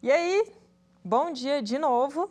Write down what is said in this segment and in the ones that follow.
E aí, bom dia de novo,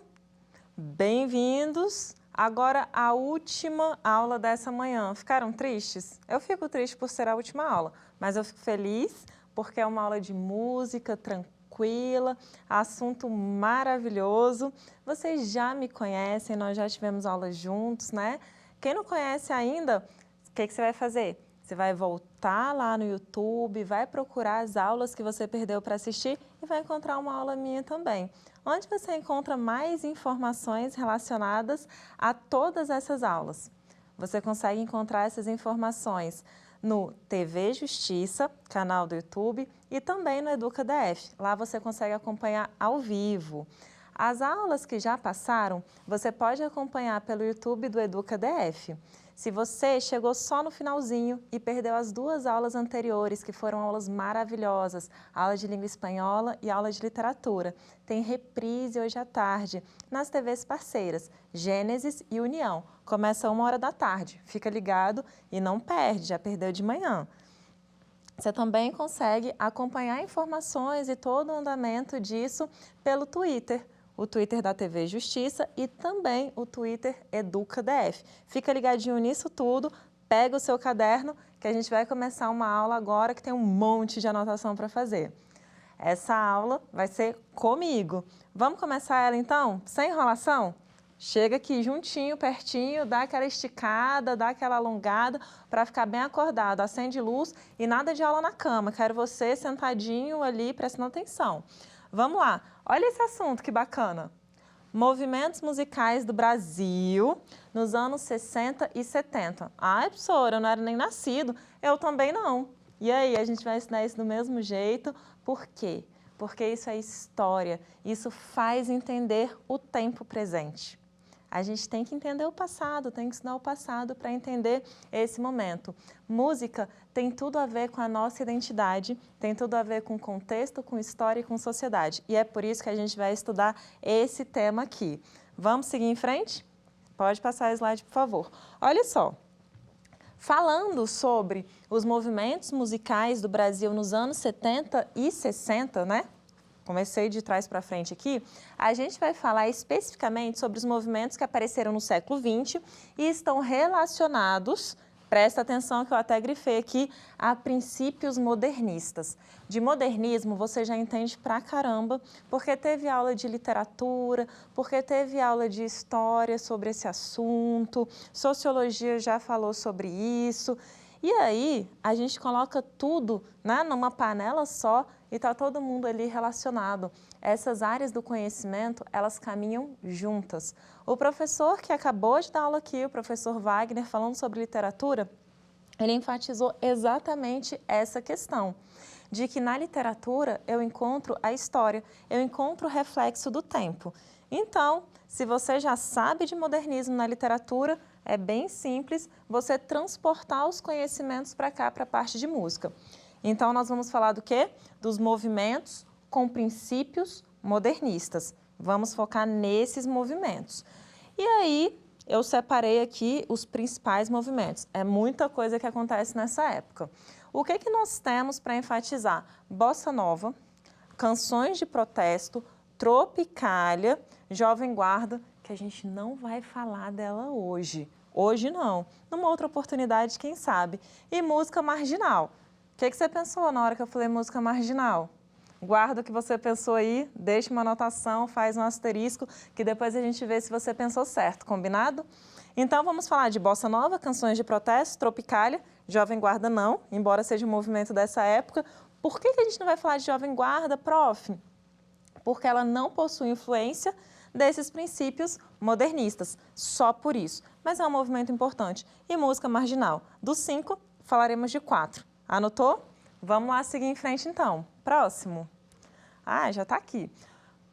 bem-vindos. Agora a última aula dessa manhã. Ficaram tristes? Eu fico triste por ser a última aula, mas eu fico feliz porque é uma aula de música tranquila, assunto maravilhoso. Vocês já me conhecem, nós já tivemos aulas juntos, né? Quem não conhece ainda, o que você vai fazer? Você vai voltar lá no YouTube, vai procurar as aulas que você perdeu para assistir e vai encontrar uma aula minha também, onde você encontra mais informações relacionadas a todas essas aulas. Você consegue encontrar essas informações no TV Justiça, canal do YouTube, e também no EducaDF. Lá você consegue acompanhar ao vivo. As aulas que já passaram, você pode acompanhar pelo YouTube do EducaDF. Se você chegou só no finalzinho e perdeu as duas aulas anteriores, que foram aulas maravilhosas, aula de língua espanhola e aula de literatura, tem reprise hoje à tarde nas TVs parceiras, Gênesis e União. Começa 1h da tarde, fica ligado e não perde, já perdeu de manhã. Você também consegue acompanhar informações e todo o andamento disso pelo Twitter. O Twitter da TV Justiça e também o Twitter EducaDF. Fica ligadinho nisso tudo, pega o seu caderno que a gente vai começar uma aula agora que tem um monte de anotação para fazer. Essa aula vai ser comigo. Vamos começar ela então? Sem enrolação? Chega aqui juntinho, pertinho, dá aquela esticada, dá aquela alongada para ficar bem acordado. Acende luz e nada de aula na cama. Quero você sentadinho ali prestando atenção. Vamos lá, olha esse assunto que bacana. Movimentos musicais do Brasil nos anos 60 e 70. Ai, professora, eu não era nem nascido, eu também não. E aí, a gente vai ensinar isso do mesmo jeito, por quê? Porque isso é história, isso faz entender o tempo presente. A gente tem que entender o passado, tem que estudar o passado para entender esse momento. Música tem tudo a ver com a nossa identidade, tem tudo a ver com contexto, com história e com sociedade. E é por isso que a gente vai estudar esse tema aqui. Vamos seguir em frente? Pode passar o slide, por favor. Olha só, falando sobre os movimentos musicais do Brasil nos anos 70 e 60, né? Comecei de trás para frente aqui, a gente vai falar especificamente sobre os movimentos que apareceram no século XX e estão relacionados, presta atenção que eu até grifei aqui, a princípios modernistas. De modernismo você já entende pra caramba, porque teve aula de literatura, porque teve aula de história sobre esse assunto, sociologia já falou sobre isso. E aí, a gente coloca tudo, né, numa panela só e está todo mundo ali relacionado. Essas áreas do conhecimento, elas caminham juntas. O professor que acabou de dar aula aqui, o professor Wagner, falando sobre literatura, ele enfatizou exatamente essa questão, de que na literatura eu encontro a história, eu encontro o reflexo do tempo. Então, se você já sabe de modernismo na literatura, é bem simples você transportar os conhecimentos para cá, para a parte de música. Então, nós vamos falar do quê? Dos movimentos com princípios modernistas. Vamos focar nesses movimentos. E aí, eu separei aqui os principais movimentos. É muita coisa que acontece nessa época. O que que nós temos para enfatizar? Bossa Nova, canções de protesto, Tropicália, Jovem Guarda, que a gente não vai falar dela hoje. Hoje não. Numa outra oportunidade, quem sabe. E música marginal. O que você pensou na hora que eu falei música marginal? Guarda o que você pensou aí, deixa uma anotação, faz um asterisco, que depois a gente vê se você pensou certo, combinado? Então vamos falar de Bossa Nova, canções de protesto, Tropicália, Jovem Guarda não, embora seja um movimento dessa época. Por que a gente não vai falar de Jovem Guarda, prof? Porque ela não possui influência desses princípios modernistas, só por isso. Mas é um movimento importante. E música marginal. Dos 5, falaremos de 4. Anotou? Vamos lá seguir em frente então. Próximo. Ah, já está aqui.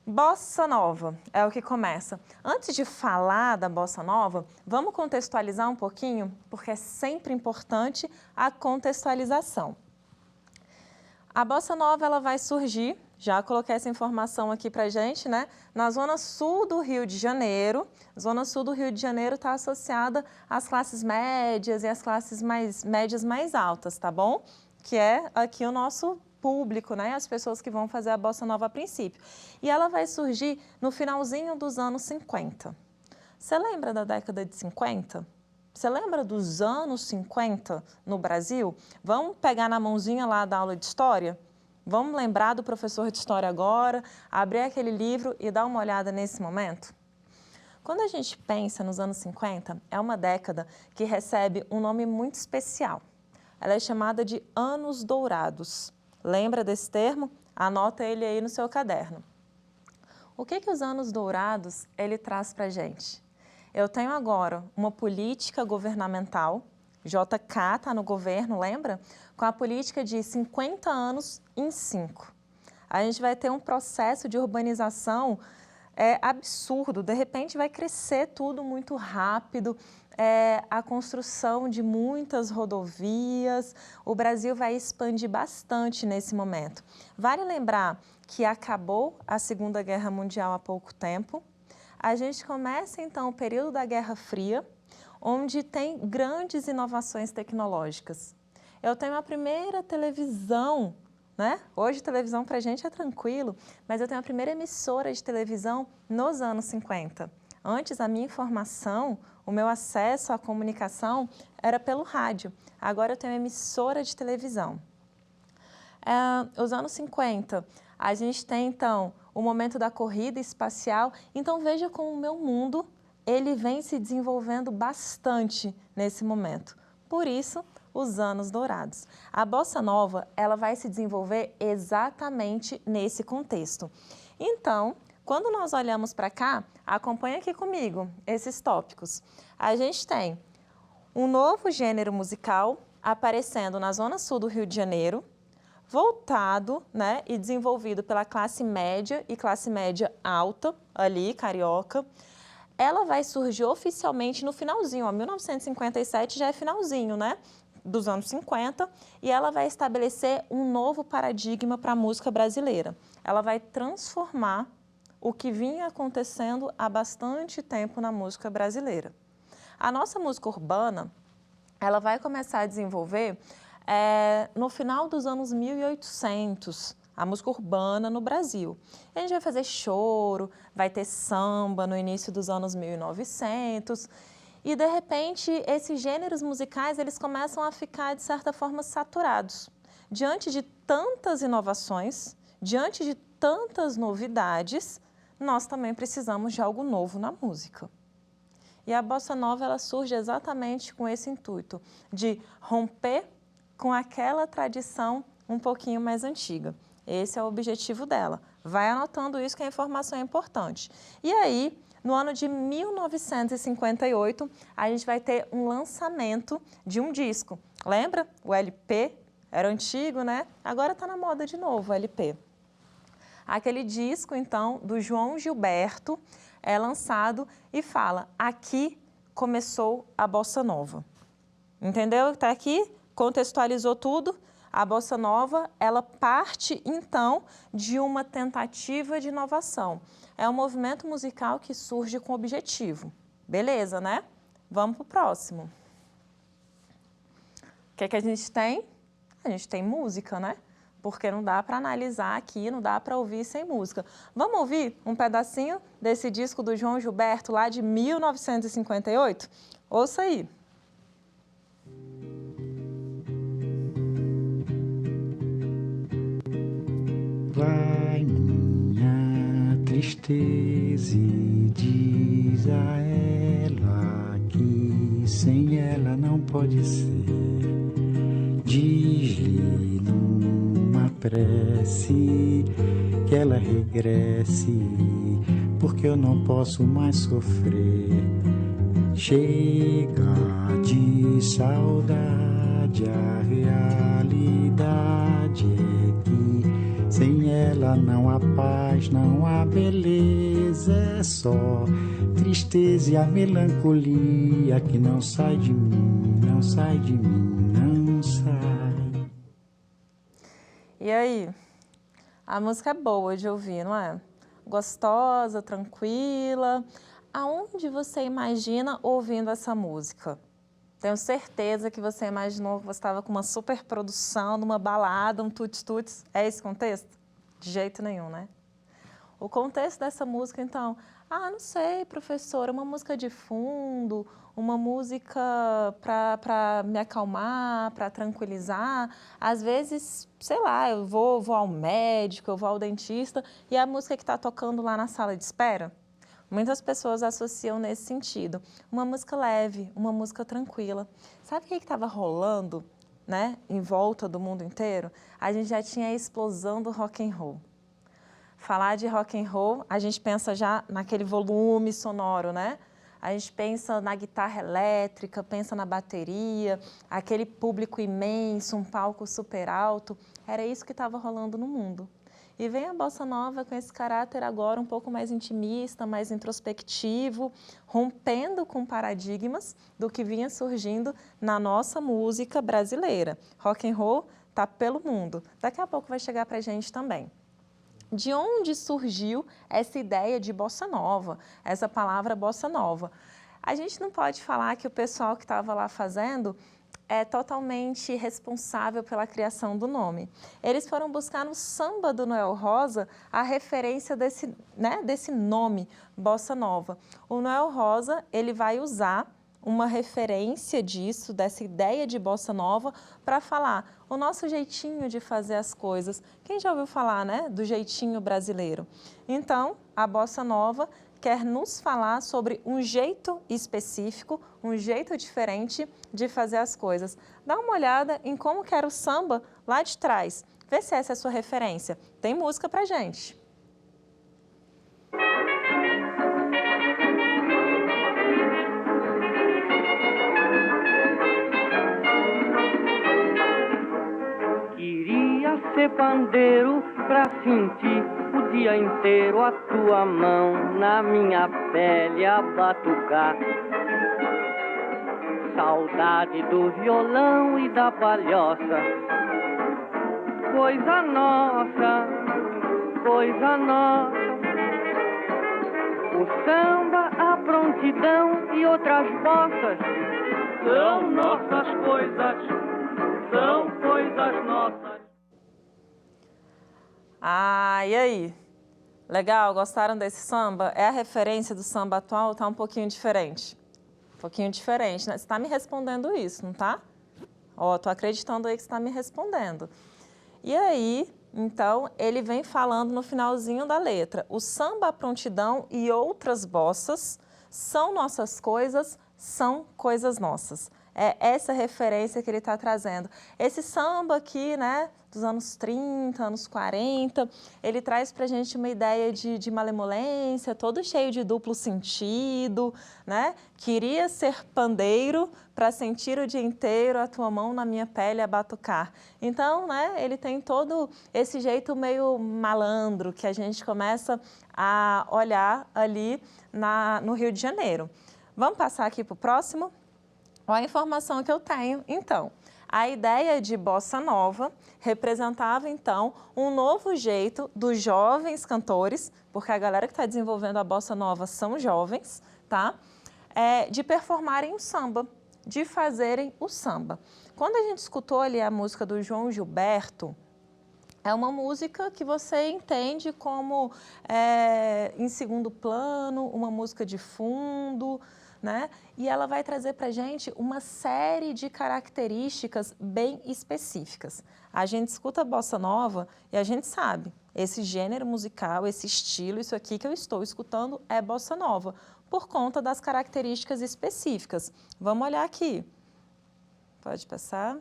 Bossa Nova é o que começa. Antes de falar da Bossa Nova, vamos contextualizar um pouquinho, porque é sempre importante a contextualização. A Bossa Nova ela vai surgir, já coloquei essa informação aqui pra gente, né? Na zona sul do Rio de Janeiro. Zona sul do Rio de Janeiro está associada às classes médias e às classes médias mais altas, tá bom? Que é aqui o nosso público, né? As pessoas que vão fazer a bossa nova a princípio. E ela vai surgir no finalzinho dos anos 50. Você lembra da década de 50? Você lembra dos anos 50 no Brasil? Vamos pegar na mãozinha lá da aula de história? Vamos lembrar do professor de história agora, abrir aquele livro e dar uma olhada nesse momento? Quando a gente pensa nos anos 50, é uma década que recebe um nome muito especial. Ela é chamada de Anos Dourados. Lembra desse termo? Anota ele aí no seu caderno. O que os Anos Dourados ele traz para a gente? Eu tenho agora uma política governamental, JK está no governo, lembra? Com a política de 50 anos em 5. A gente vai ter um processo de urbanização absurdo, de repente vai crescer tudo muito rápido, a construção de muitas rodovias, o Brasil vai expandir bastante nesse momento. Vale lembrar que acabou a Segunda Guerra Mundial há pouco tempo, a gente começa então o período da Guerra Fria, onde tem grandes inovações tecnológicas. Eu tenho a primeira televisão, né? Hoje televisão para a gente é tranquilo, mas eu tenho a primeira emissora de televisão nos anos 50. Antes, a minha informação, o meu acesso à comunicação era pelo rádio. Agora eu tenho emissora de televisão. Os anos 50, a gente tem então o momento da corrida espacial. Então veja como o meu mundo ele vem se desenvolvendo bastante nesse momento. Por isso, os anos dourados. A bossa nova, ela vai se desenvolver exatamente nesse contexto. Então, quando nós olhamos para cá, acompanha aqui comigo esses tópicos. A gente tem um novo gênero musical aparecendo na zona sul do Rio de Janeiro, voltado, né, e desenvolvido pela classe média e classe média alta, ali, carioca. Ela vai surgir oficialmente no finalzinho, ó, 1957 já é finalzinho, né, dos anos 50, e ela vai estabelecer um novo paradigma para a música brasileira. Ela vai transformar o que vinha acontecendo há bastante tempo na música brasileira. A nossa música urbana, ela vai começar a desenvolver no final dos anos 1800, a música urbana no Brasil. A gente vai fazer choro, vai ter samba no início dos anos 1900 e, de repente, esses gêneros musicais eles começam a ficar, de certa forma, saturados. Diante de tantas inovações, diante de tantas novidades, nós também precisamos de algo novo na música. E a bossa nova ela surge exatamente com esse intuito de romper com aquela tradição um pouquinho mais antiga. Esse é o objetivo dela. Vai anotando isso que a informação é importante. E aí, no ano de 1958, a gente vai ter um lançamento de um disco. Lembra? O LP era antigo, né? Agora está na moda de novo o LP. Aquele disco, então, do João Gilberto é lançado e fala, aqui começou a bossa nova. Entendeu? Está aqui? Contextualizou tudo, a bossa nova, ela parte, então, de uma tentativa de inovação. É um movimento musical que surge com objetivo. Beleza, né? Vamos para o próximo. O que é que a gente tem? A gente tem música, né? Porque não dá para analisar aqui, não dá para ouvir sem música. Vamos ouvir um pedacinho desse disco do João Gilberto, lá de 1958? Ouça aí. Vai minha tristeza e diz a ela que sem ela não pode ser. Diz-lhe numa prece que ela regresse, porque eu não posso mais sofrer. Chega de saudade, a realidade é que sem ela não há paz, não há beleza, é só tristeza e a melancolia que não sai de mim, não sai de mim, não sai. E aí? A música é boa de ouvir, não é? Gostosa, tranquila. Aonde você imagina ouvindo essa música? Tenho certeza que você imaginou que você estava com uma super produção, numa balada, um tuts-tuts. É esse contexto? De jeito nenhum, né? O contexto dessa música, então, não sei, professora, uma música de fundo, uma música para me acalmar, para tranquilizar. Às vezes, sei lá, eu vou ao médico, eu vou ao dentista e a música que está tocando lá na sala de espera. Muitas pessoas associam nesse sentido. Uma música leve, uma música tranquila. Sabe o que estava rolando, né, em volta do mundo inteiro? A gente já tinha a explosão do rock and roll. Falar de rock and roll, a gente pensa já naquele volume sonoro, né? A gente pensa na guitarra elétrica, pensa na bateria, aquele público imenso, um palco super alto. Era isso que estava rolando no mundo. E vem a bossa nova com esse caráter agora um pouco mais intimista, mais introspectivo, rompendo com paradigmas do que vinha surgindo na nossa música brasileira. Rock and roll está pelo mundo. Daqui a pouco vai chegar para a gente também. De onde surgiu essa ideia de bossa nova, essa palavra bossa nova? A gente não pode falar que o pessoal que estava lá fazendo é totalmente responsável pela criação do nome. Eles foram buscar no samba do Noel Rosa a referência desse nome, bossa nova. O Noel Rosa, ele vai usar uma referência disso, dessa ideia de bossa nova, para falar o nosso jeitinho de fazer as coisas. Quem já ouviu falar, né, do jeitinho brasileiro? Então, a bossa nova quer nos falar sobre um jeito específico, um jeito diferente de fazer as coisas. Dá uma olhada em como que era o samba lá de trás. Vê se essa é a sua referência. Tem música pra gente. Queria ser pandeiro pra sentir o dia inteiro a tua mão na minha pele a batucar. Saudade do violão e da palhoça, coisa nossa, coisa nossa. O samba, a prontidão e outras bossas são nossas coisas, são coisas nossas. E aí? Legal? Gostaram desse samba? É a referência do samba atual? Tá um pouquinho diferente. Um pouquinho diferente, né? Você está me respondendo isso, não tá? Tô acreditando aí que você está me respondendo. E aí, então, ele vem falando no finalzinho da letra. O samba, a prontidão e outras bossas são nossas coisas, são coisas nossas. É essa referência que ele está trazendo. Esse samba aqui, né, dos anos 30, anos 40, ele traz para a gente uma ideia de malemolência, todo cheio de duplo sentido, né? Queria ser pandeiro para sentir o dia inteiro a tua mão na minha pele a batucar. Então, né, ele tem todo esse jeito meio malandro que a gente começa a olhar ali no Rio de Janeiro. Vamos passar aqui para o próximo? Olha a informação que eu tenho, então. A ideia de bossa nova representava, então, um novo jeito dos jovens cantores, porque a galera que está desenvolvendo a bossa nova são jovens, tá? De performarem o samba, de fazerem o samba. Quando a gente escutou ali a música do João Gilberto, é uma música que você entende como, em segundo plano, uma música de fundo, né? E ela vai trazer para a gente uma série de características bem específicas. A gente escuta a bossa nova e a gente sabe, esse gênero musical, esse estilo, isso aqui que eu estou escutando é bossa nova, por conta das características específicas. Vamos olhar aqui. Pode passar.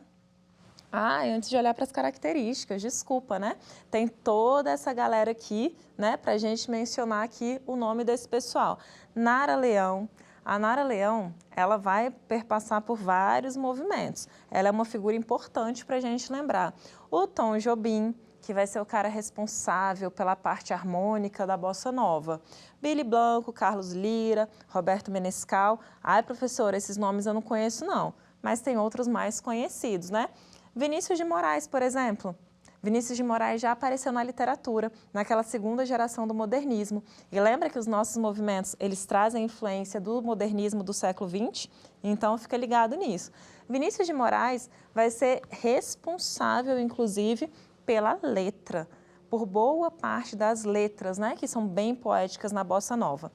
E antes de olhar para as características, desculpa, né? Tem toda essa galera aqui, né, para a gente mencionar aqui o nome desse pessoal. Nara Leão. A Nara Leão, ela vai perpassar por vários movimentos. Ela é uma figura importante para a gente lembrar. O Tom Jobim, que vai ser o cara responsável pela parte harmônica da bossa nova. Billy Blanco, Carlos Lira, Roberto Menescal. Professora, esses nomes eu não conheço não, mas tem outros mais conhecidos, né? Vinícius de Moraes, por exemplo. Vinícius de Moraes já apareceu na literatura, naquela segunda geração do modernismo. E lembra que os nossos movimentos, eles trazem a influência do modernismo do século XX? Então, fica ligado nisso. Vinícius de Moraes vai ser responsável, inclusive, pela letra, por boa parte das letras, né, que são bem poéticas na Bossa Nova.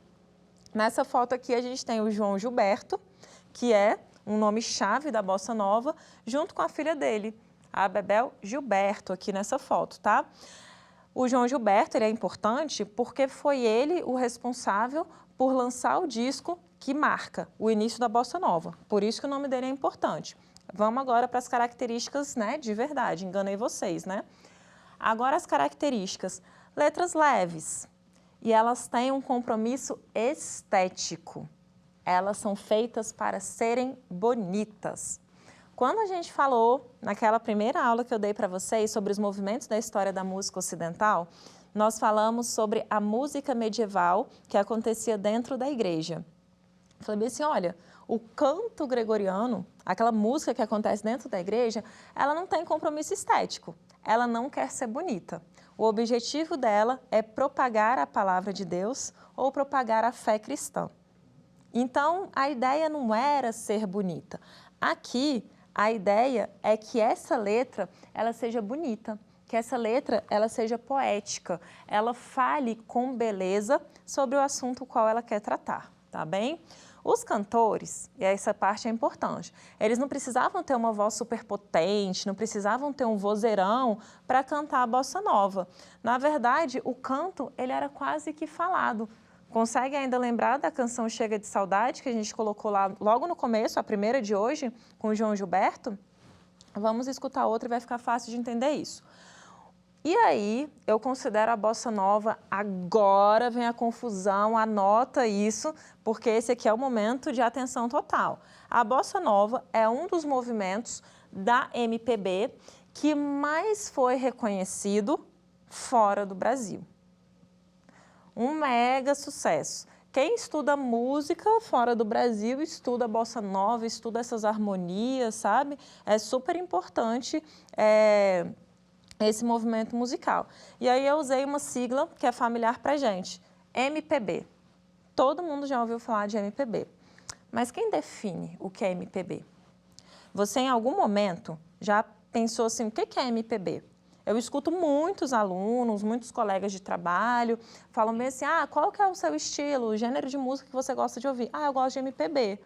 Nessa foto aqui, a gente tem o João Gilberto, que é um nome-chave da Bossa Nova, junto com a filha dele, a Bebel Gilberto, aqui nessa foto, tá? O João Gilberto, ele é importante porque foi ele o responsável por lançar o disco que marca o início da Bossa Nova. Por isso que o nome dele é importante. Vamos agora para as características, né, de verdade, enganei vocês, né? Agora as características. Letras leves, e elas têm um compromisso estético. Elas são feitas para serem bonitas. Quando a gente falou, naquela primeira aula que eu dei para vocês, sobre os movimentos da história da música ocidental, nós falamos sobre a música medieval que acontecia dentro da igreja. Falei assim, olha, o canto gregoriano, aquela música que acontece dentro da igreja, ela não tem compromisso estético, ela não quer ser bonita. O objetivo dela é propagar a palavra de Deus ou propagar a fé cristã. Então, a ideia não era ser bonita. Aqui, a ideia é que essa letra, ela seja bonita, que essa letra, ela seja poética, ela fale com beleza sobre o assunto qual ela quer tratar, tá bem? Os cantores, e essa parte é importante, eles não precisavam ter uma voz super potente, não precisavam ter um vozeirão para cantar a bossa nova. Na verdade, o canto, ele era quase que falado. Consegue ainda lembrar da canção Chega de Saudade, que a gente colocou lá logo no começo, a primeira de hoje, com o João Gilberto? Vamos escutar outra e vai ficar fácil de entender isso. E aí, eu considero a bossa nova, agora vem a confusão, anota isso, porque esse aqui é o momento de atenção total. A bossa nova é um dos movimentos da MPB que mais foi reconhecido fora do Brasil. Um mega sucesso. Quem estuda música fora do Brasil, estuda bossa nova, estuda essas harmonias, sabe? É super importante esse movimento musical. E aí eu usei uma sigla que é familiar pra gente, MPB. Todo mundo já ouviu falar de MPB. Mas quem define o que é MPB? Você em algum momento já pensou assim, o que é MPB? Eu escuto muitos alunos, muitos colegas de trabalho, falam bem assim, qual que é o seu estilo, o gênero de música que você gosta de ouvir? Eu gosto de MPB.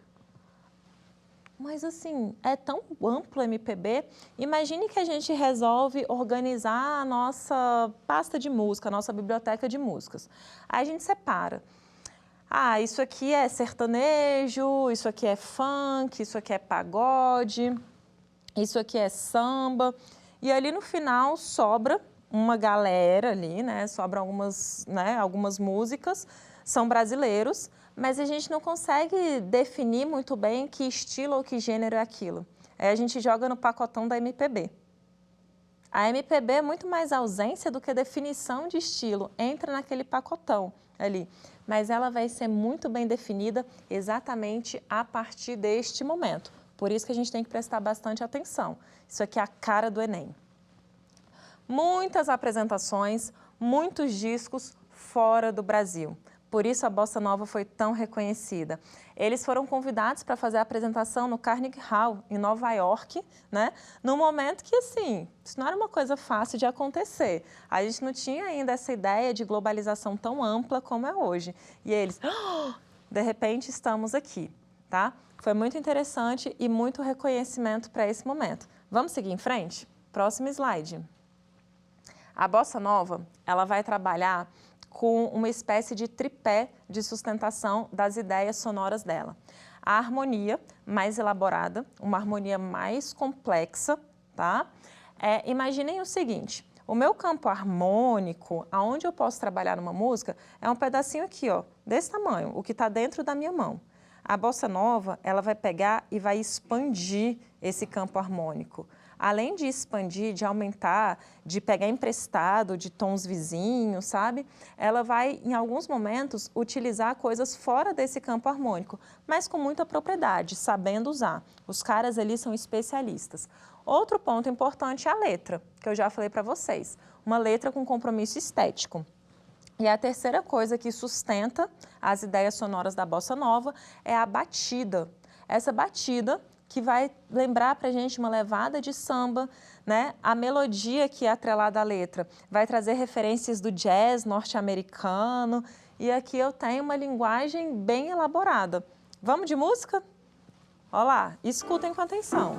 Mas assim, é tão amplo o MPB, imagine que a gente resolve organizar a nossa pasta de música, a nossa biblioteca de músicas. Aí a gente separa. Isso aqui é sertanejo, isso aqui é funk, isso aqui é pagode, isso aqui é samba. E ali no final sobra uma galera ali, né? Sobram algumas músicas, são brasileiros, mas a gente não consegue definir muito bem que estilo ou que gênero é aquilo. Aí a gente joga no pacotão da MPB. A MPB é muito mais ausência do que definição de estilo, entra naquele pacotão ali. Mas ela vai ser muito bem definida exatamente a partir deste momento. Por isso que a gente tem que prestar bastante atenção. Isso aqui é a cara do Enem. Muitas apresentações, muitos discos fora do Brasil. Por isso a Bossa Nova foi tão reconhecida. Eles foram convidados para fazer a apresentação no Carnegie Hall, em Nova York, né? Num momento que, assim, isso não era uma coisa fácil de acontecer. A gente não tinha ainda essa ideia de globalização tão ampla como é hoje. E eles, de repente, estamos aqui, tá? Foi muito interessante e muito reconhecimento para esse momento. Vamos seguir em frente? Próximo slide. A Bossa Nova, ela vai trabalhar com uma espécie de tripé de sustentação das ideias sonoras dela. A harmonia mais elaborada, uma harmonia mais complexa, tá? Imaginem o seguinte, o meu campo harmônico, aonde eu posso trabalhar numa música, é um pedacinho aqui, ó, desse tamanho, o que está dentro da minha mão. A Bossa Nova, ela vai pegar e vai expandir esse campo harmônico. além de expandir, de aumentar, de pegar emprestado de tons vizinhos, sabe? Ela vai, em alguns momentos, utilizar coisas fora desse campo harmônico, mas com muita propriedade, sabendo usar. Os caras ali são especialistas. Outro ponto importante é a letra, que eu já falei para vocês. Uma letra com compromisso estético. E a terceira coisa que sustenta as ideias sonoras da bossa nova é a batida. Essa batida que vai lembrar para a gente uma levada de samba, né? A melodia que é atrelada à letra vai trazer referências do jazz norte-americano e aqui eu tenho uma linguagem bem elaborada. Vamos de música? Olha lá, escutem com atenção.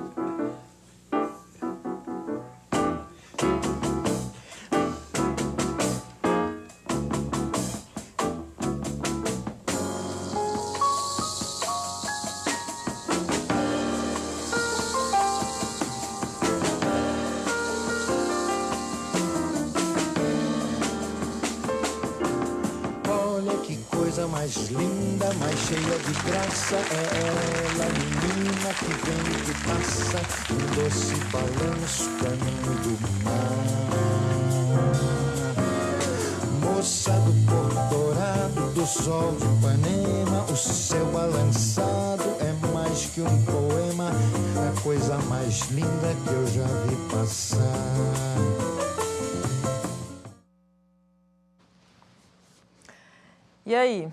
Mais linda, mais cheia de graça, é ela, menina que vem e que passa, um doce balanço caminho do mar. Moça do Porto Dourado, do sol de Ipanema, o céu balançado é mais que um poema, a coisa mais linda que eu já vi passar. E aí?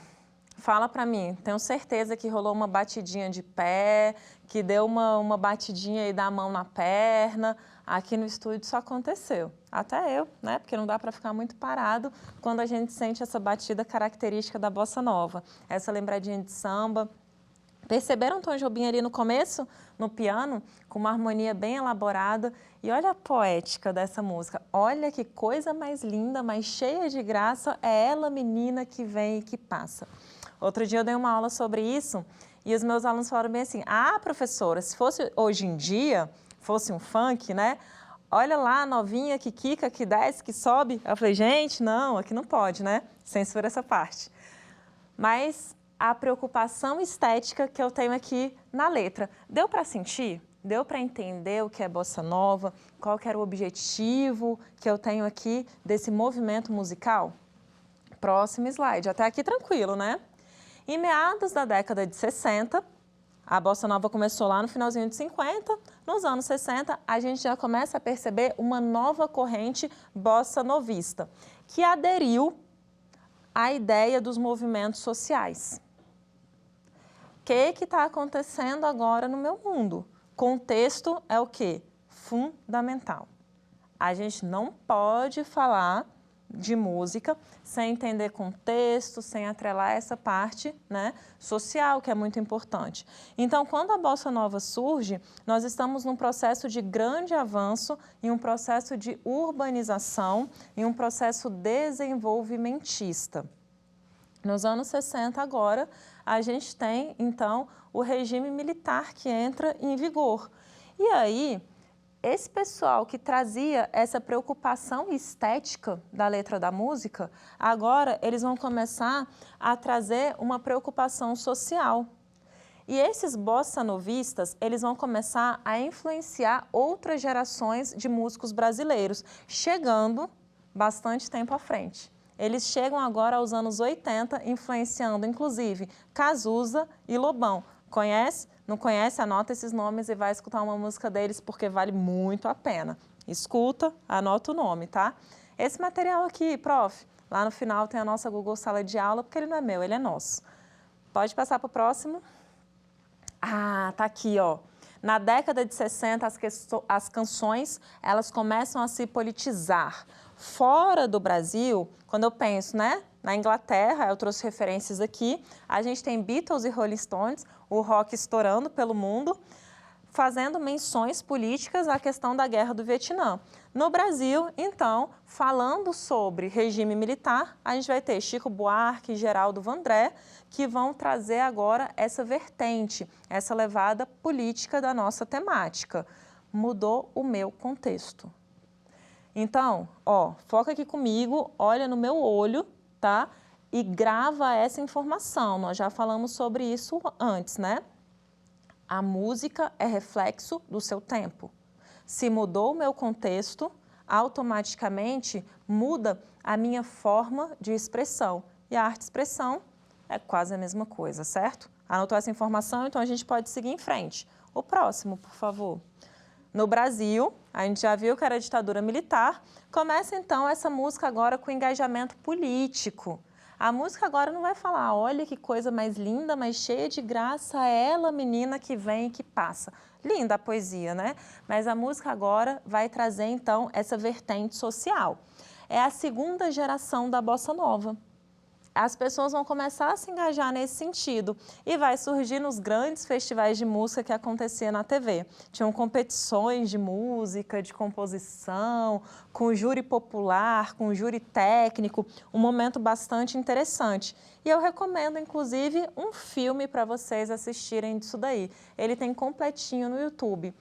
Fala pra mim, tenho certeza que rolou uma batidinha de pé, que deu uma batidinha aí da mão na perna. Aqui no estúdio isso aconteceu. Até eu, né? Porque não dá para ficar muito parado quando a gente sente essa batida característica da bossa nova. Essa lembradinha de samba. Perceberam Tom Jobim ali no começo, no piano, com uma harmonia bem elaborada? E olha a poética dessa música. Olha que coisa mais linda, mais cheia de graça, é ela, menina, que vem e que passa. Outro dia eu dei uma aula sobre isso e os meus alunos falaram bem assim, ah, professora, se fosse hoje em dia, fosse um funk, né? Olha lá a novinha que quica, que desce, que sobe. Eu falei, gente, não, aqui não pode, né? Censura essa parte. Mas a preocupação estética que eu tenho aqui na letra, deu para sentir? Deu para entender o que é bossa nova? Qual que era o objetivo que eu tenho aqui desse movimento musical? Próximo slide, até aqui tranquilo, né? Em meados da década de 60, a bossa nova começou lá no finalzinho de 50, nos anos 60 a gente já começa a perceber uma nova corrente bossa novista, que aderiu à ideia dos movimentos sociais. O que está acontecendo agora no meu mundo? Contexto é o quê? Fundamental. A gente não pode falar de música sem entender contexto, sem atrelar essa parte, né, social, que é muito importante. Então, quando a bossa nova surge, nós estamos num processo de grande avanço, em um processo de urbanização, em um processo desenvolvimentista. Nos anos 60, agora, a gente tem, então, o regime militar que entra em vigor. E aí, esse pessoal que trazia essa preocupação estética da letra da música, agora eles vão começar a trazer uma preocupação social. E esses bossa novistas, eles vão começar a influenciar outras gerações de músicos brasileiros, chegando bastante tempo à frente. Eles chegam agora aos anos 80, influenciando, inclusive, Cazuza e Lobão. Conhece? Não conhece? Anota esses nomes e vai escutar uma música deles, porque vale muito a pena. Escuta, anota o nome, tá? Esse material aqui, prof, lá no final tem a nossa Google Sala de Aula, porque ele não é meu, ele é nosso. Pode passar para o próximo? Ah, tá aqui, ó. Na década de 60, as canções, elas começam a se politizar. Fora do Brasil, quando eu penso, né, na Inglaterra, eu trouxe referências aqui, a gente tem Beatles e Rolling Stones, o rock estourando pelo mundo, fazendo menções políticas à questão da Guerra do Vietnã. No Brasil, então, falando sobre regime militar, a gente vai ter Chico Buarque e Geraldo Vandré, que vão trazer agora essa vertente, essa levada política da nossa temática. Mudou o meu contexto. Então, ó, foca aqui comigo, olha no meu olho, tá? E grava essa informação. Nós já falamos sobre isso antes, né? A música é reflexo do seu tempo. Se mudou o meu contexto, automaticamente muda a minha forma de expressão. E a arte-expressão é quase a mesma coisa, certo? Anotou essa informação? Então a gente pode seguir em frente. O próximo, por favor. No Brasil, a gente já viu que era ditadura militar, começa então essa música agora com engajamento político. A música agora não vai falar, olha que coisa mais linda, mais cheia de graça, ela, menina que vem e que passa. Linda a poesia, né? Mas a música agora vai trazer então essa vertente social. É a segunda geração da bossa nova. As pessoas vão começar a se engajar nesse sentido e vai surgir nos grandes festivais de música que acontecia na TV. Tinham competições de música, de composição, com júri popular, com júri técnico, um momento bastante interessante. E eu recomendo, inclusive, um filme para vocês assistirem disso daí. Ele tem completinho no YouTube.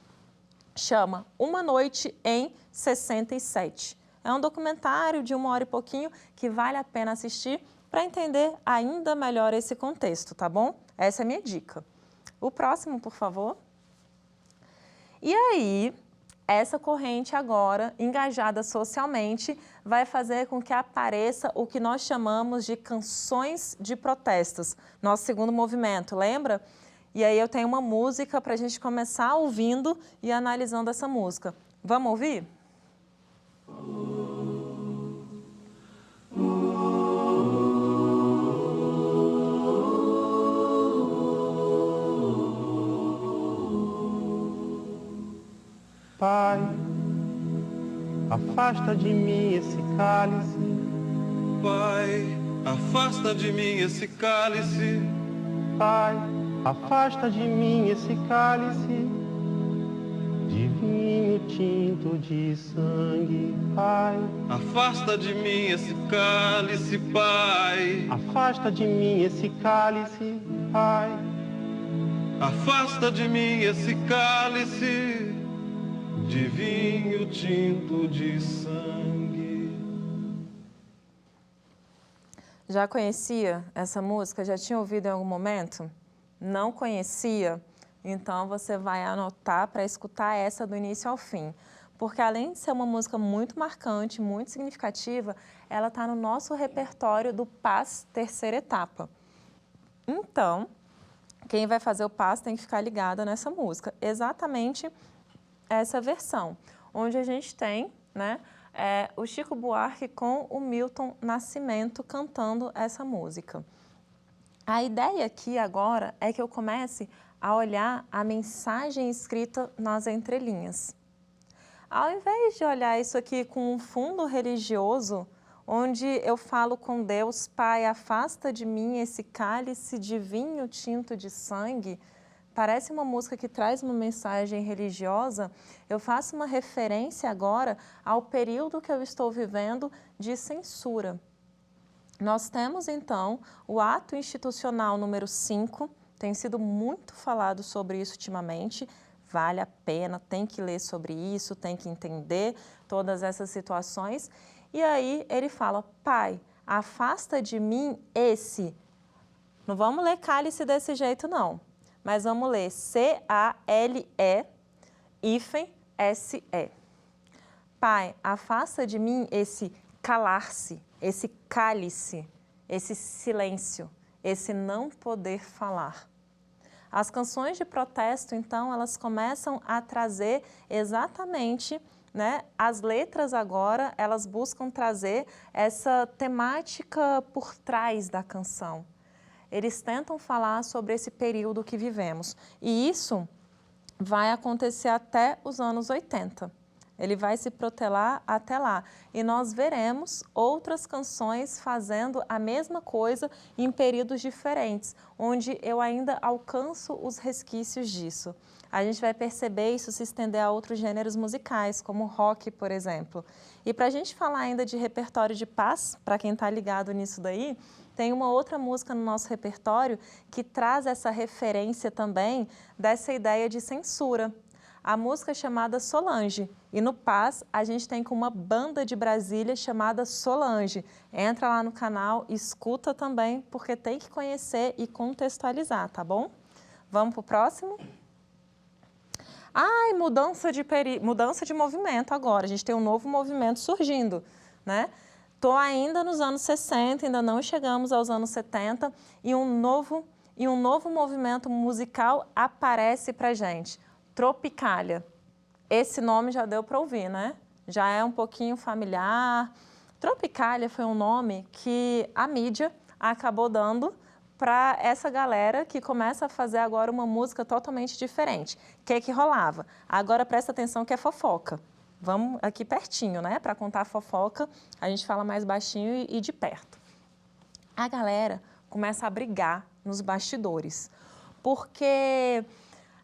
Chama Uma Noite em 67. É um documentário de 1 hora e pouquinho que vale a pena assistir para entender ainda melhor esse contexto, tá bom? Essa é a minha dica. O próximo, por favor. E aí, essa corrente agora, engajada socialmente, vai fazer com que apareça o que nós chamamos de canções de protestos. Nosso segundo movimento, lembra? E aí eu tenho uma música para a gente começar ouvindo e analisando essa música. Vamos ouvir? Pai, afasta de mim esse cálice. Pai, afasta de mim esse cálice. Pai, afasta de mim esse cálice de vinho tinto de sangue. Pai, Afasta de mim esse cálice, Pai. afasta de mim esse cálice. Pai, Afasta de mim esse cálice de vinho tinto de sangue. Já conhecia essa música? Já tinha ouvido em algum momento? Não conhecia? Então você vai anotar para escutar essa do início ao fim. Porque além de ser uma música muito marcante, muito significativa, ela está no nosso repertório do Paz Terceira Etapa. Então, quem vai fazer o Paz tem que ficar ligada nessa música. Exatamente essa versão, onde a gente tem, né, o Chico Buarque com o Milton Nascimento cantando essa música. A ideia aqui agora é que eu comece a olhar a mensagem escrita nas entrelinhas. Ao invés de olhar isso aqui com um fundo religioso, onde eu falo com Deus, Pai, afasta de mim esse cálice de vinho tinto de sangue, parece uma música que traz uma mensagem religiosa, eu faço uma referência agora ao período que eu estou vivendo de censura. Nós temos, então, o ato institucional número 5, tem sido muito falado sobre isso ultimamente, vale a pena, tem que ler sobre isso, tem que entender todas essas situações. E aí ele fala, Pai, afasta de mim esse. Não vamos ler cálice desse jeito, não. Mas vamos ler C-A-L-E-S-E. Pai, afasta de mim esse calar-se, esse cálice, esse silêncio, esse não poder falar. As canções de protesto, então, elas começam a trazer exatamente, né, as letras agora, elas buscam trazer essa temática por trás da canção. Eles tentam falar sobre esse período que vivemos. E isso vai acontecer até os anos 80. Ele vai se protelar até lá. E nós veremos outras canções fazendo a mesma coisa em períodos diferentes, onde eu ainda alcanço os resquícios disso. A gente vai perceber isso se estender a outros gêneros musicais, como o rock, por exemplo. E para a gente falar ainda de repertório de paz, para quem está ligado nisso daí, tem uma outra música no nosso repertório que traz essa referência também dessa ideia de censura. A música é chamada Solange, e no Paz a gente tem com uma banda de Brasília chamada Solange. Entra lá no canal, escuta também, porque tem que conhecer e contextualizar, tá bom? Vamos para o próximo? Ai, mudança de movimento agora, a gente tem um novo movimento surgindo, né? Estou ainda nos anos 60, ainda não chegamos aos anos 70 e um novo movimento musical aparece pra gente, Tropicália. Esse nome já deu para ouvir, né? Já é um pouquinho familiar. Tropicália foi um nome que a mídia acabou dando para essa galera que começa a fazer agora uma música totalmente diferente. O que rolava? Agora presta atenção que é fofoca. Vamos aqui pertinho, né? Para contar a fofoca, a gente fala mais baixinho e de perto. A galera começa a brigar nos bastidores, porque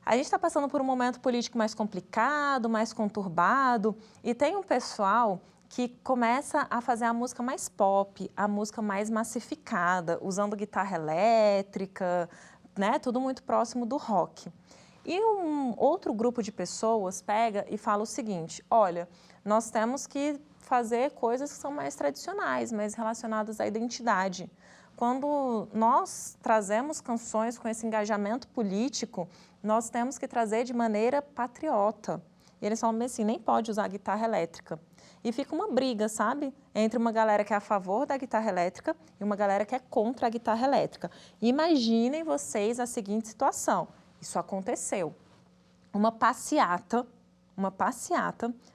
a gente está passando por um momento político mais complicado, mais conturbado, e tem um pessoal que começa a fazer a música mais pop, a música mais massificada, usando guitarra elétrica, né? Tudo muito próximo do rock. E um outro grupo de pessoas pega e fala o seguinte, olha, nós temos que fazer coisas que são mais tradicionais, mais relacionadas à identidade. Quando nós trazemos canções com esse engajamento político, nós temos que trazer de maneira patriota. E eles falam assim, nem pode usar guitarra elétrica. E fica uma briga, sabe? Entre uma galera que é a favor da guitarra elétrica e uma galera que é contra a guitarra elétrica. Imaginem vocês a seguinte situação. Isso aconteceu. Uma passeata,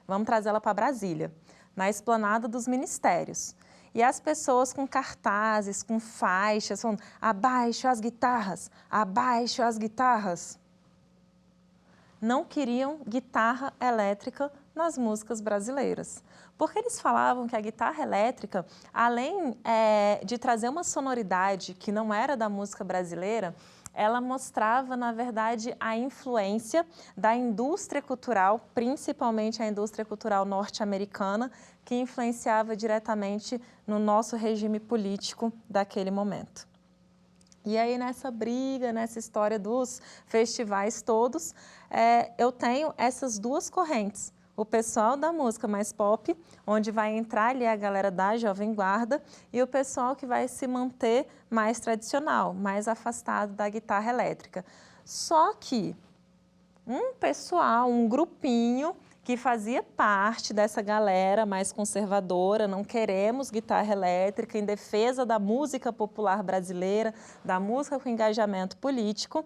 vamos trazê-la para Brasília, na esplanada dos ministérios. E as pessoas com cartazes, com faixas, falando, abaixo as guitarras, abaixo as guitarras. Não queriam guitarra elétrica nas músicas brasileiras. Porque eles falavam que a guitarra elétrica, além de trazer uma sonoridade que não era da música brasileira, ela mostrava, na verdade, a influência da indústria cultural, principalmente a indústria cultural norte-americana, que influenciava diretamente no nosso regime político daquele momento. E aí, nessa briga, nessa história dos festivais todos, eu tenho essas duas correntes. O pessoal da música mais pop, onde vai entrar ali a galera da Jovem Guarda, e o pessoal que vai se manter mais tradicional, mais afastado da guitarra elétrica. Só que um pessoal, um grupinho que fazia parte dessa galera mais conservadora, não queremos guitarra elétrica, em defesa da música popular brasileira, da música com engajamento político,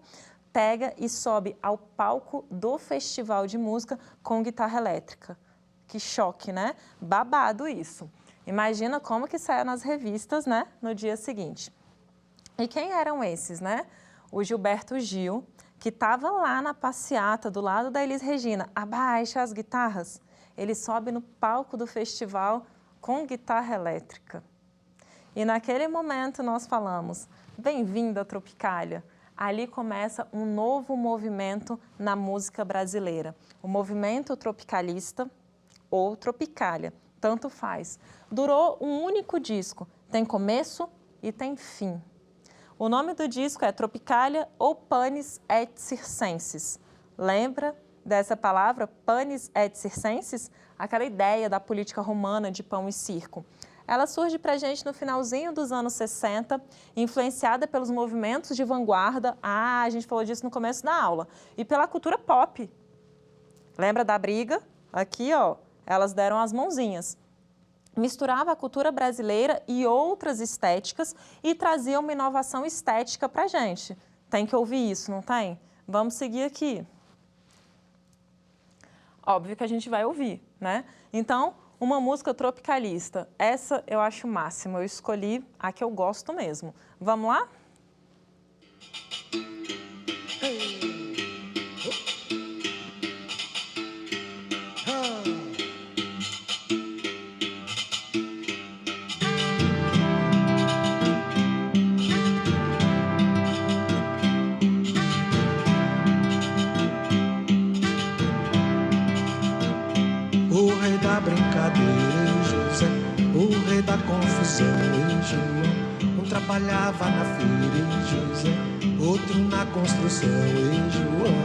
pega e sobe ao palco do festival de música com guitarra elétrica. Que choque, né? Babado isso. Imagina como que saiu nas revistas, né, no dia seguinte. E quem eram esses, né? O Gilberto Gil, que estava lá na passeata do lado da Elis Regina, abaixa as guitarras. Ele sobe no palco do festival com guitarra elétrica. E naquele momento nós falamos, bem-vinda Tropicália. Ali começa um novo movimento na música brasileira. O movimento tropicalista ou Tropicália, tanto faz. Durou um único disco, tem começo e tem fim. O nome do disco é Tropicália ou Panis et Circenses. Lembra dessa palavra, Panis et Circenses? Aquela ideia da política romana de pão e circo. Ela surge para a gente no finalzinho dos anos 60, influenciada pelos movimentos de vanguarda, a gente falou disso no começo da aula, e pela cultura pop. Lembra da briga? Aqui, ó, elas deram as mãozinhas. Misturava a cultura brasileira e outras estéticas e trazia uma inovação estética para a gente. Tem que ouvir isso, não tem? Vamos seguir aqui. Óbvio que a gente vai ouvir, né? Então, uma música tropicalista. Essa eu acho o máximo. Eu escolhi a que eu gosto mesmo. Vamos lá? O rei da brincadeira, José, o rei da confusão, João. Um trabalhava na feira, José, outro na construção, João.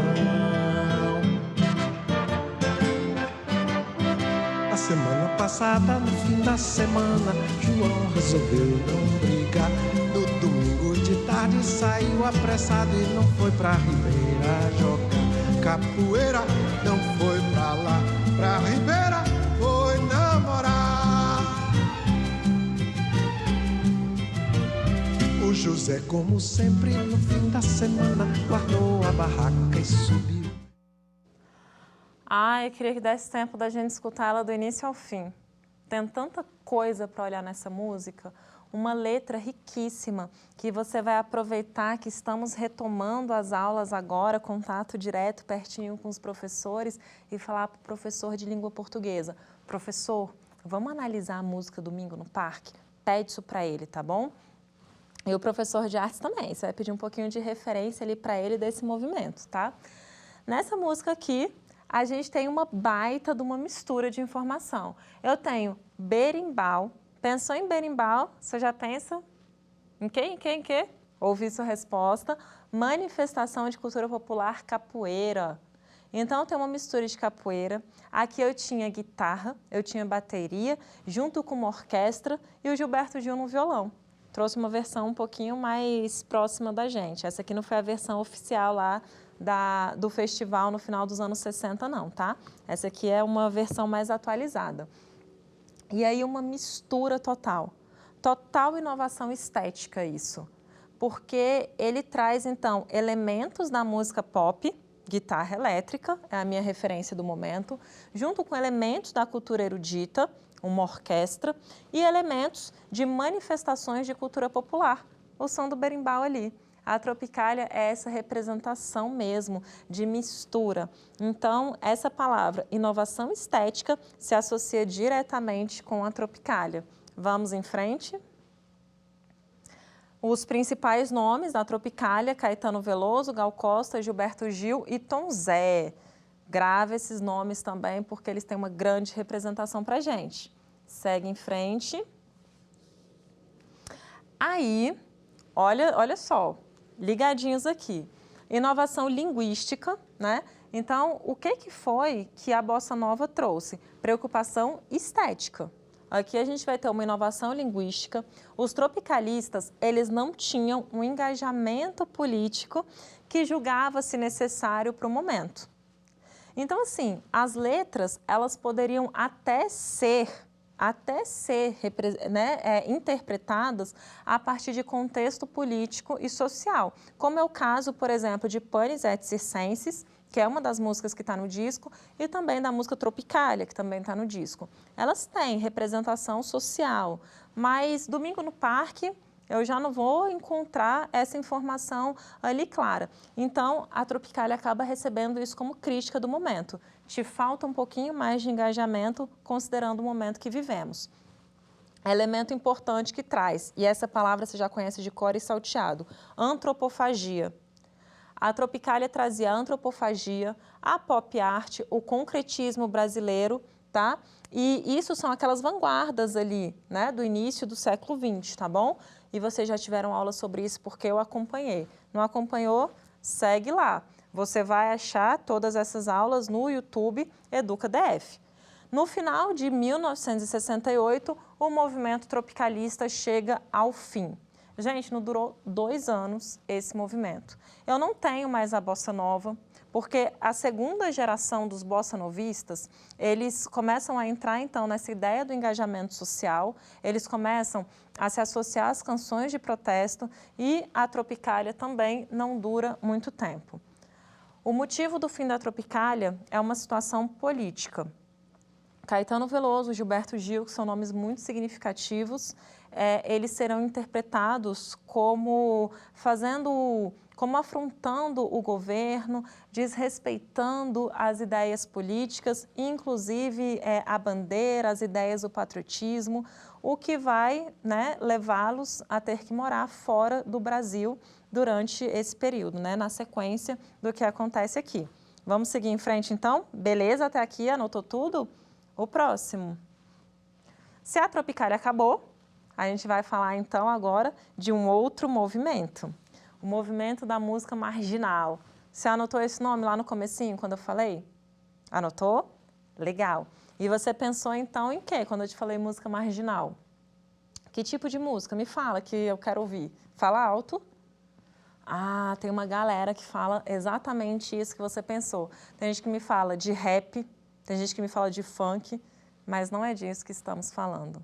A semana passada, no fim da semana, João resolveu não brigar. No domingo de tarde saiu apressado e não foi pra Ribeira jogar. capoeira, não foi pra lá, pra Ribeira, foi namorar. O José, como sempre, no fim da semana, guardou a barraca e subiu. Ah, eu queria que desse tempo da gente escutar ela do início ao fim. Tem tanta coisa para olhar nessa música, uma letra riquíssima, que você vai aproveitar que estamos retomando as aulas agora, contato direto, pertinho com os professores, e falar para o professor de língua portuguesa: professor, vamos analisar a música Domingo no Parque? Pede isso para ele, tá bom? E o professor de artes também, você vai pedir um pouquinho de referência ali para ele desse movimento, tá? Nessa música aqui, a gente tem uma baita de uma mistura de informação. Eu tenho berimbau. Pensou em berimbau, você já pensa em quê? Ouvi sua resposta. Manifestação de cultura popular, capoeira. Então, tem uma mistura de capoeira. Aqui eu tinha guitarra, eu tinha bateria, junto com uma orquestra e o Gilberto Gil no violão. Trouxe uma versão um pouquinho mais próxima da gente. Essa aqui não foi a versão oficial lá do festival no final dos anos 60, não, tá? Essa aqui é uma versão mais atualizada. E aí uma mistura total. Total inovação estética isso. Porque ele traz, então, elementos da música pop, guitarra elétrica, é a minha referência do momento, junto com elementos da cultura erudita, uma orquestra, e elementos de manifestações de cultura popular, o som do berimbau ali. A Tropicália é essa representação mesmo de mistura. Então, essa palavra inovação estética se associa diretamente com a Tropicália. Vamos em frente? Os principais nomes da Tropicália: Caetano Veloso, Gal Costa, Gilberto Gil e Tom Zé. Grave esses nomes também, porque eles têm uma grande representação para a gente. Segue em frente. Aí, olha só, ligadinhos aqui. Inovação linguística, né? Então, o que foi que a Bossa Nova trouxe? Preocupação estética. Aqui a gente vai ter uma inovação linguística. Os tropicalistas, eles não tinham um engajamento político que julgava-se necessário para o momento. Então, assim, as letras, elas poderiam até ser interpretadas a partir de contexto político e social, como é o caso, por exemplo, de Panis et Circenses, que é uma das músicas que está no disco, e também da música Tropicália, que também está no disco. Elas têm representação social, mas Domingo no Parque eu já não vou encontrar essa informação ali clara. Então, a Tropicália acaba recebendo isso como crítica do momento. Te falta um pouquinho mais de engajamento, considerando o momento que vivemos. Elemento importante que traz, e essa palavra você já conhece de cor e salteado, antropofagia. A Tropicália trazia a antropofagia, a pop art, o concretismo brasileiro, tá? E isso são aquelas vanguardas ali, né, do início do século XX, tá bom? E vocês já tiveram aula sobre isso porque eu acompanhei. Não acompanhou? Segue lá. Você vai achar todas essas aulas no YouTube EducaDF. No final de 1968, o movimento tropicalista chega ao fim. Gente, não durou 2 anos esse movimento. Eu não tenho mais a Bossa Nova, porque a segunda geração dos bossa-novistas, eles começam a entrar, então, nessa ideia do engajamento social, eles começam a se associar às canções de protesto e a Tropicália também não dura muito tempo. O motivo do fim da Tropicália é uma situação política. Caetano Veloso, Gilberto Gil, que são nomes muito significativos, eles serão interpretados como afrontando o governo, desrespeitando as ideias políticas, inclusive a bandeira, as ideias do patriotismo, o que vai, né, levá-los a ter que morar fora do Brasil durante esse período, né, na sequência do que acontece aqui. Vamos seguir em frente, então? Beleza? Até aqui, anotou tudo? O próximo. Se a Tropicália acabou, a gente vai falar, então, agora de um outro movimento. O movimento da música marginal. Você anotou esse nome lá no comecinho, quando eu falei? Anotou? Legal. E você pensou, então, em quê, quando eu te falei música marginal? Que tipo de música? Me fala, que eu quero ouvir. Fala alto. Ah, tem uma galera que fala exatamente isso que você pensou. Tem gente que me fala de rap, tem gente que me fala de funk, mas não é disso que estamos falando.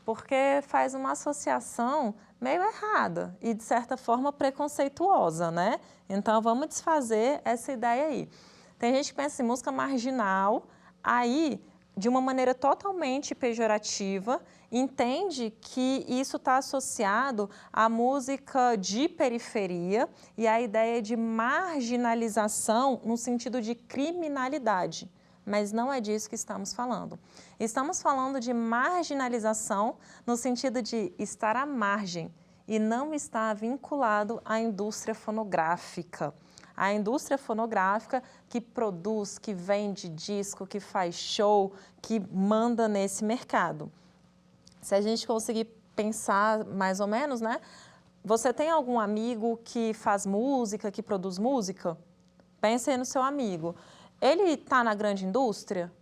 Porque faz uma associação meio errada e, de certa forma, preconceituosa, né? Então, vamos desfazer essa ideia aí. Tem gente que pensa em música marginal, aí, de uma maneira totalmente pejorativa, entende que isso está associado à música de periferia e à ideia de marginalização no sentido de criminalidade. Mas não é disso que estamos falando. Estamos falando de marginalização no sentido de estar à margem e não estar vinculado à indústria fonográfica. A indústria fonográfica que produz, que vende disco, que faz show, que manda nesse mercado. Se a gente conseguir pensar mais ou menos, né? Você tem algum amigo que faz música, que produz música? Pense aí no seu amigo. Ele está na grande indústria?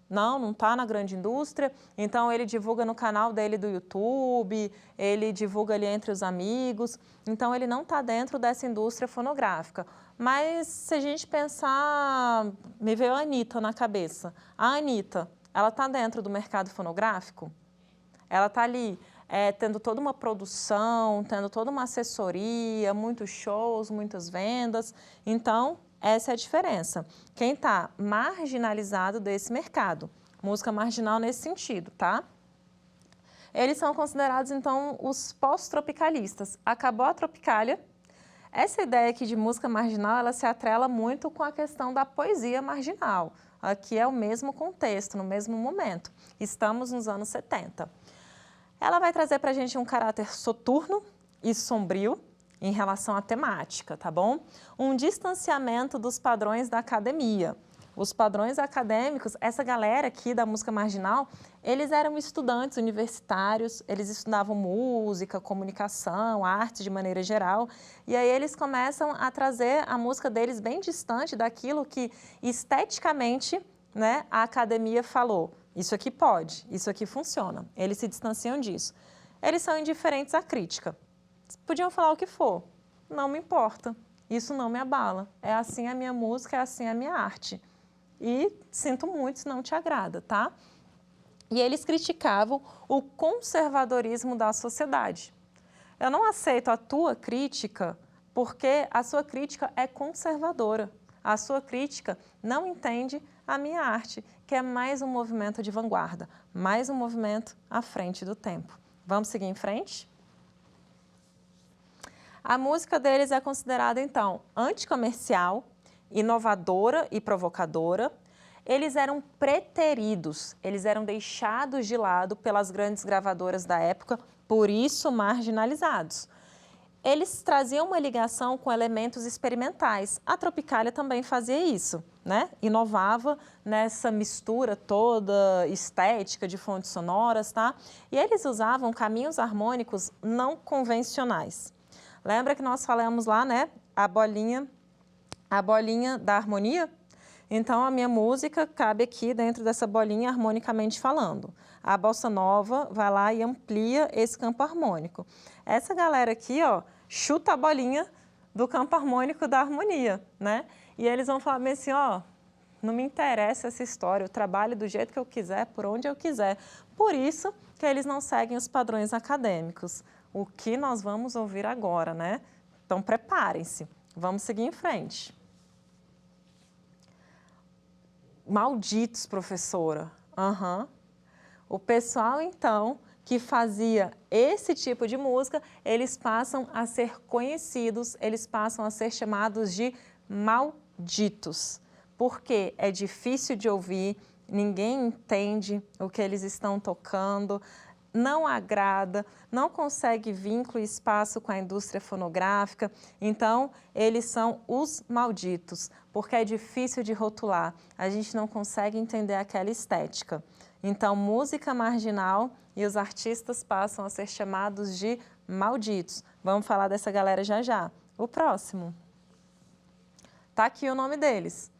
Não está na grande indústria. Então, ele divulga no canal dele do YouTube, ele divulga ali entre os amigos. Então, ele não está dentro dessa indústria fonográfica. Mas, se a gente pensar, me veio a Anitta na cabeça. A Anitta, ela está dentro do mercado fonográfico? Ela está ali tendo toda uma produção, tendo toda uma assessoria, muitos shows, muitas vendas. Então, essa é a diferença. Quem está marginalizado desse mercado, música marginal nesse sentido, tá? Eles são considerados, então, os pós-tropicalistas. Acabou a tropicália. Essa ideia aqui de música marginal, ela se atrela muito com a questão da poesia marginal. Aqui é o mesmo contexto, no mesmo momento. Estamos nos anos 70. Ela vai trazer para a gente um caráter soturno e sombrio, em relação à temática, tá bom? Um distanciamento dos padrões da academia. Os padrões acadêmicos, essa galera aqui da música marginal, eles eram estudantes universitários, eles estudavam música, comunicação, arte de maneira geral, e aí eles começam a trazer a música deles bem distante daquilo que esteticamente, né, a academia falou. Isso aqui pode, isso aqui funciona. Eles se distanciam disso. Eles são indiferentes à crítica. Podiam falar o que for, não me importa, isso não me abala. É assim a minha música, é assim a minha arte. E sinto muito se não te agrada, tá? E eles criticavam o conservadorismo da sociedade. Eu não aceito a tua crítica porque a sua crítica é conservadora. A sua crítica não entende a minha arte, que é mais um movimento de vanguarda, mais um movimento à frente do tempo. Vamos seguir em frente? A música deles é considerada, então, anticomercial, inovadora e provocadora. Eles eram preteridos, eles eram deixados de lado pelas grandes gravadoras da época, por isso marginalizados. Eles traziam uma ligação com elementos experimentais. A Tropicália também fazia isso, né? Inovava nessa mistura toda estética de fontes sonoras, tá? E eles usavam caminhos harmônicos não convencionais. Lembra que nós falamos lá, né, a bolinha da harmonia? Então, a minha música cabe aqui dentro dessa bolinha harmonicamente falando. A bossa nova vai lá e amplia esse campo harmônico. Essa galera aqui, ó, chuta a bolinha do campo harmônico da harmonia, né? E eles vão falar bem assim, ó, não me interessa essa história, eu trabalho do jeito que eu quiser, por onde eu quiser. Por isso que eles não seguem os padrões acadêmicos. O que nós vamos ouvir agora, né? Então, preparem-se. Vamos seguir em frente. Malditos, professora. O pessoal, então, que fazia esse tipo de música, eles passam a ser conhecidos, eles passam a ser chamados de malditos. Porque é difícil de ouvir, ninguém entende o que eles estão tocando, não agrada, não consegue vínculo e espaço com a indústria fonográfica, então eles são os malditos, porque é difícil de rotular, a gente não consegue entender aquela estética. Então, música marginal e os artistas passam a ser chamados de malditos. Vamos falar dessa galera já já. O próximo. Tá aqui o nome deles.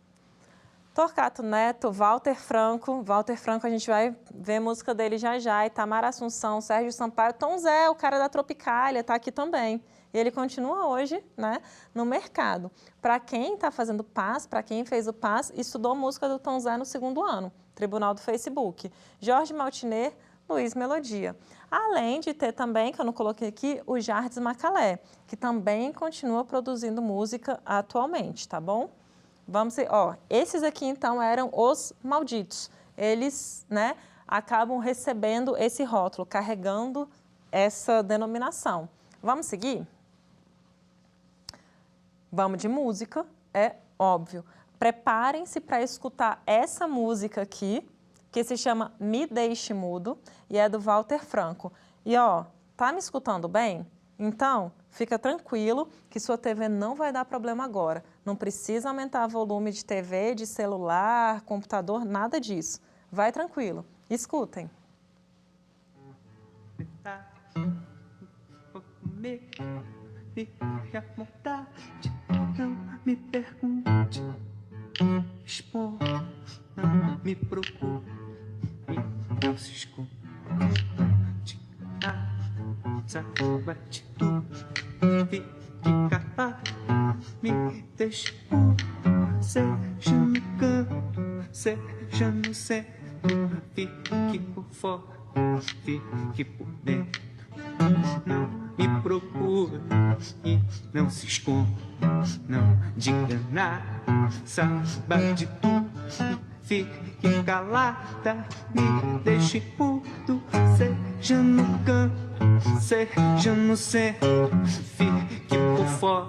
Torquato Neto, Walter Franco. Walter Franco, a gente vai ver a música dele já já. Itamar Assunção, Sérgio Sampaio. Tom Zé, o cara da Tropicália, tá aqui também. E ele continua hoje, né, no mercado. Para quem está fazendo PAS, para quem fez o PAS, estudou música do Tom Zé no 2º ano, Tribunal do Facebook. Jorge Maltner, Luiz Melodia. Além de ter também, que eu não coloquei aqui, o Jardes Macalé, que também continua produzindo música atualmente, tá bom? Vamos ver, ó, esses aqui então eram os malditos. Eles, né, acabam recebendo esse rótulo, carregando essa denominação. Vamos seguir? Vamos de música, é óbvio. Preparem-se para escutar essa música aqui, que se chama Me Deixe Mudo, e é do Walter Franco. E ó, tá me escutando bem? Então, fica tranquilo que sua TV não vai dar problema agora. Não precisa aumentar o volume de TV, de celular, computador, nada disso. Vai tranquilo. Escutem. Fique à vontade, não me pergunte, exponha, não me procure, não se esconde, saiba de tudo, fique calado, me deixe mudo, seja no canto, seja no centro, fique por fora, fique por dentro. Não me procure e não se esconda, não diga nada, saiba de tudo, fique calada, me deixe mudo, seja no canto, seja no centro, fique por fora,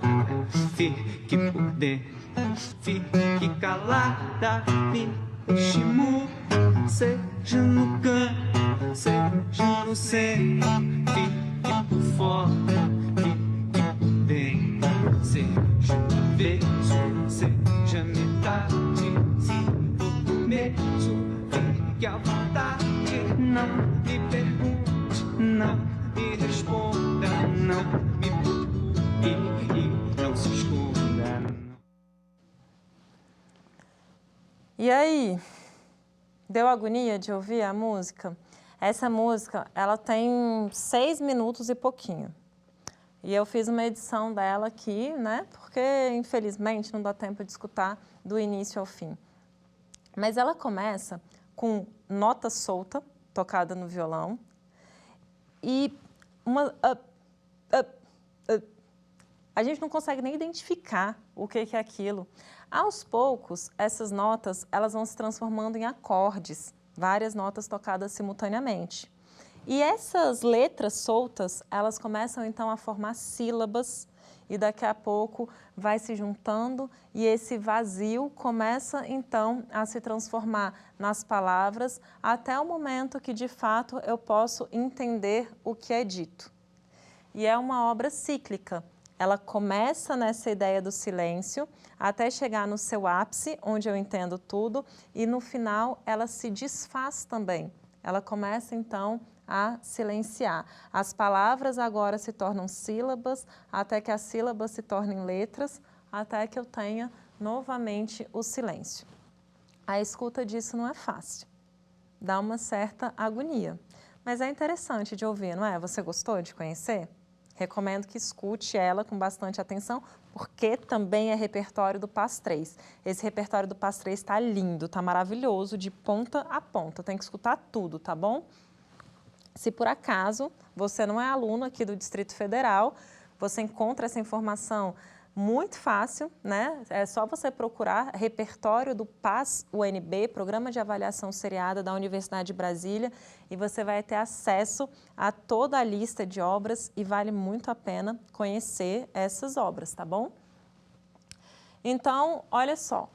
fique por dentro, fique calada, me deixe mudo, seja no canto, seja no centro, fique por fora, fique por dentro, seja um beijo, seja metade, se for começo, fique à vontade, não me pergunte, não me responda, não me procure e não se esconda. E aí, deu agonia de ouvir a música? Essa música, ela tem 6 minutos e pouquinho. E eu fiz uma edição dela aqui, né? Porque, infelizmente, não dá tempo de escutar do início ao fim. Mas ela começa com nota solta, tocada no violão, e uma... A gente não consegue nem identificar o que é aquilo. Aos poucos, essas notas elas vão se transformando em acordes, várias notas tocadas simultaneamente. E essas letras soltas, elas começam então a formar sílabas e daqui a pouco vai se juntando e esse vazio começa então a se transformar nas palavras até o momento que de fato eu posso entender o que é dito. E é uma obra cíclica. Ela começa nessa ideia do silêncio até chegar no seu ápice, onde eu entendo tudo, e no final ela se desfaz também. Ela começa então a silenciar. As palavras agora se tornam sílabas, até que as sílabas se tornem letras, até que eu tenha novamente o silêncio. A escuta disso não é fácil, dá uma certa agonia, mas é interessante de ouvir, não é? Você gostou de conhecer? Recomendo que escute ela com bastante atenção, porque também é repertório do PAS 3. Esse repertório do PAS 3 está lindo, está maravilhoso, de ponta a ponta. Tem que escutar tudo, tá bom? Se por acaso você não é aluno aqui do Distrito Federal, você encontra essa informação muito fácil, né? É só você procurar repertório do PAS UNB, Programa de Avaliação Seriada da Universidade de Brasília, e você vai ter acesso a toda a lista de obras e vale muito a pena conhecer essas obras, tá bom? Então, olha só,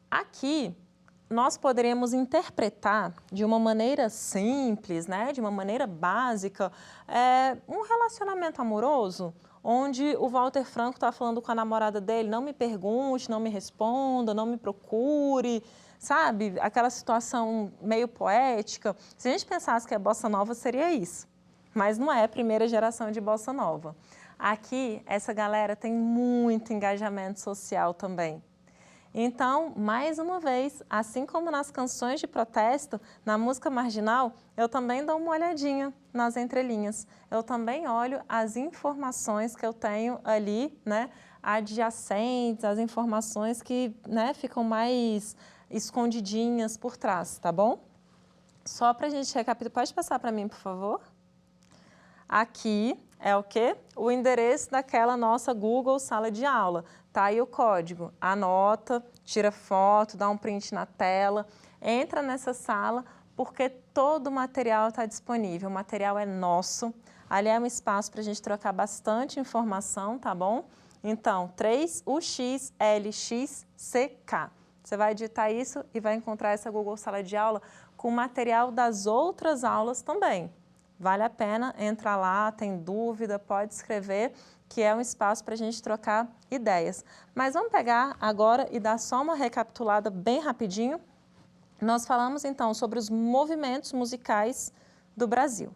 aqui nós poderíamos interpretar de uma maneira simples, né? De uma maneira básica, um relacionamento amoroso, onde o Walter Franco está falando com a namorada dele, não me pergunte, não me responda, não me procure, sabe? Aquela situação meio poética. Se a gente pensasse que a bossa nova seria isso, mas não é a primeira geração de bossa nova. Aqui, essa galera tem muito engajamento social também. Então, mais uma vez, assim como nas canções de protesto, na música marginal, eu também dou uma olhadinha nas entrelinhas. Eu também olho as informações que eu tenho ali, né, adjacentes, as informações que, né, ficam mais escondidinhas por trás, tá bom? Só para a gente recapitular, pode passar para mim, por favor? Aqui é o quê? O endereço daquela nossa Google Sala de Aula. Tá aí o código. Anota, tira foto, dá um print na tela, entra nessa sala, porque todo o material está disponível. O material é nosso. Ali é um espaço para a gente trocar bastante informação, tá bom? Então, 3UXLXCK. Você vai digitar isso e vai encontrar essa Google Sala de Aula com material das outras aulas também. Vale a pena entrar lá, tem dúvida, pode escrever, que é um espaço para a gente trocar ideias. Mas vamos pegar agora e dar só uma recapitulada bem rapidinho. Nós falamos então sobre os movimentos musicais do Brasil.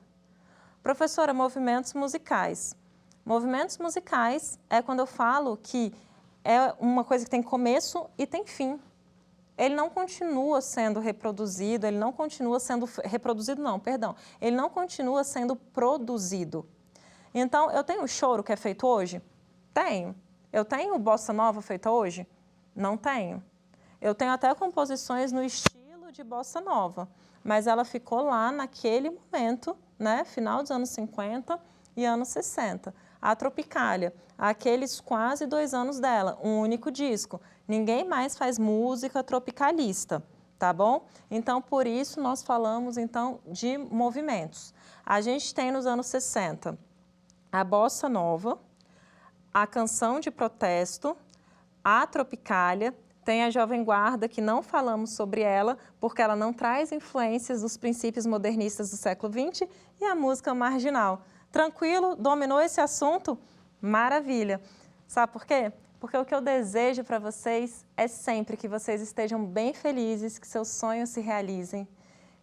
Professora, movimentos musicais. Movimentos musicais é quando eu falo que é uma coisa que tem começo e tem fim. Ele não continua sendo reproduzido, ele não continua sendo reproduzido, não, perdão. Ele não continua sendo produzido. Então, eu tenho o choro que é feito hoje? Tenho. Eu tenho bossa nova feita hoje? Não tenho. Eu tenho até composições no estilo de bossa nova, mas ela ficou lá naquele momento, né, final dos anos 50 e anos 60. A Tropicália, aqueles quase 2 anos dela, um único disco. Ninguém mais faz música tropicalista, tá bom? Então, por isso, nós falamos, então, de movimentos. A gente tem nos anos 60 a bossa nova, a canção de protesto, a Tropicália, tem a Jovem Guarda, que não falamos sobre ela, porque ela não traz influências dos princípios modernistas do século XX, e a música marginal. Tranquilo? Dominou esse assunto? Maravilha! Sabe por quê? Porque o que eu desejo para vocês é sempre que vocês estejam bem felizes, que seus sonhos se realizem.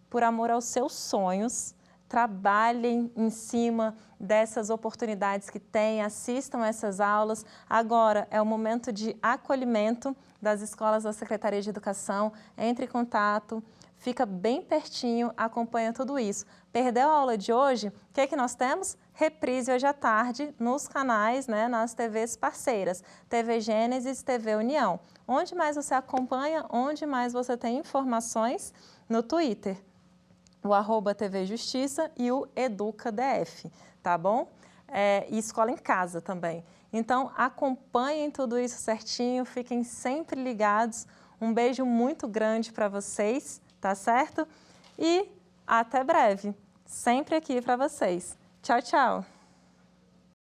Por amor aos seus sonhos, trabalhem em cima dessas oportunidades que têm, assistam essas aulas. Agora é o momento de acolhimento das escolas da Secretaria de Educação. Entre em contato, fica bem pertinho, acompanha tudo isso. Perdeu a aula de hoje? O que é que nós temos? Reprise hoje à tarde nos canais, né, nas TVs parceiras, TV Gênesis, TV União. Onde mais você acompanha, onde mais você tem informações? No Twitter, o @TV Justiça e o EducaDF, tá bom? E Escola em Casa também. Então, acompanhem tudo isso certinho, fiquem sempre ligados. Um beijo muito grande para vocês, tá certo? E até breve, sempre aqui para vocês. Tchau, tchau!